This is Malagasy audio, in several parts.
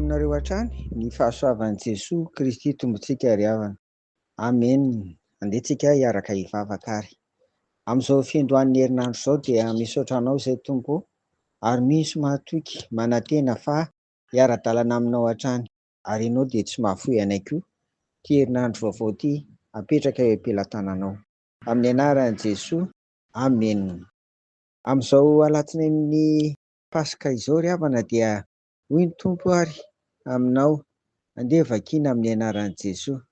aminareo hatrany ny fahasoavan'i Jesoa Kristy tombontsika ary havana. Amen. Andehantsika hiaraka hivavaka ary. Amin'izao fiandohan'ny herinandro izao dia misaotra anao izay tompo ary misy mahatoky manantena fa hiara-dalana aminao hatrany ary ianao dia tsy mahafoy anay koa. Ty herinandro vaovao ty apetraka eo am-pelatananao. Amin'ny anaran'i Jesoa. Amen. Amin'izao alatsinain'ny Pasika izao ry havana dia hoy ny tompo ary aminao, andeha vakiana amin'ny anaran'i Jesoa.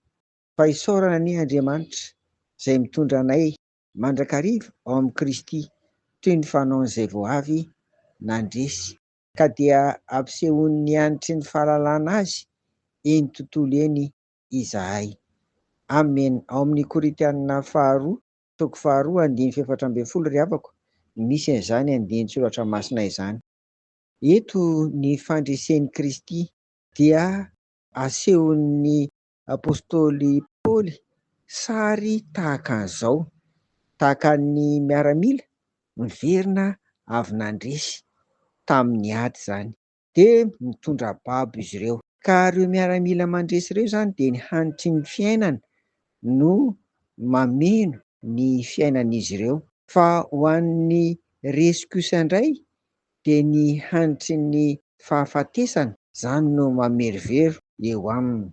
Fa isaorana anie Andriamanitra izay mitondra anay mandrakariva ao amin'ny Kristy toy ny fanaon'izay vao avy nandresy, ka dia ampisehoany ny hanitry ny fahalalana azy eny tontolo eny izahay. Amen. Ao amin'ny Korintianina faharoa, toko faharoa, 2:14 ry havako, misy an'izany andininsoratra masina izany. Eto ny fandresen'i Kristy dia asehon'ny apôstôly Paoly sary tahaka an'izao, tahaka ny miaramila miverina avy nandresy tamin'ny ady izany, dia mitondra babo izy ireo. Ka ireo miaramila mandresy ireo izany dia ny hanitry ny fiainana no mameno ny fiainan'izy ireo, fa ho an'ny resy kosa indray dia ny hanitry ny fahafatesana izany no mamerivero eo aminy.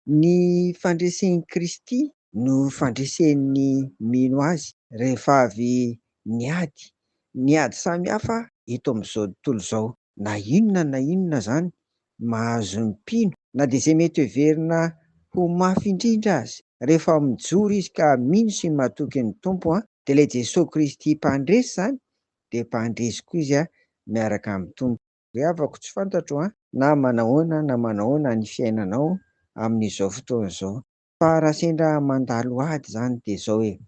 Ny fandresen'i Kristy no fandresen'ny mino azy rehefa avy niady samihafa eto amin'izao tontolo izao. Na inona izany mahazo ny mpino, na dia izay mety heverina ho mafy indrindra azy, rehefa mijoro izy ka mino sy mahatoky ny tompo, dia ilay Jesosy Kristy mpandresy izany dia mpandresy koa izy miaraka amin'ny tompo. Ry havako, tsy fantatro na manahoana ny fiainanao amin'izao fotoana izao, fa raha sendra mandalo ady izany dia izao hoe: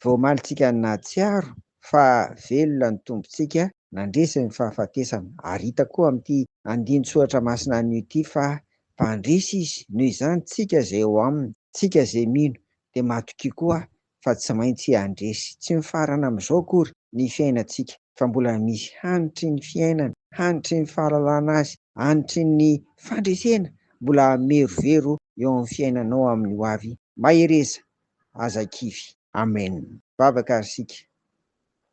voamalintsika na tsiaro fa velona ny tompontsika nandresy ny fahafatesana. Ary hita koa amin'ity andinin-tsoratra masina an'ity fa mpandresy izy, noho izany tsika izay eo aminy, tsika izay mino dia matoky koa fa tsy maintsy handresy. Tsy mifarana amin'izao akory ny fiainantsika, fa mbola misy hanitry ny fiainana, hanitry ny fahalalana azy, hanitry ny fandresena mbola hamerovero eo amin'ny fiainanao amin'ny ho avy. Mahereza aza-kivy. Amen. Vavaka ary isika.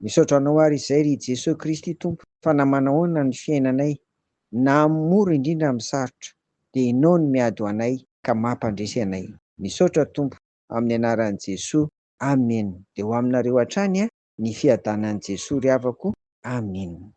Misaotra anao ary izay ry Jesosy Kristy tompo, fa na manahoana ny fiainanay, na mora indrindra amin'ny sarotra, dia ianao no miady ho anay ka mampandresy anay. Misaotra tompo, amin'ny anaran'i Jesoa. Amen. Dia ho aminareo hatrany ny fiadanan'i Jesoa ry havako. Amen.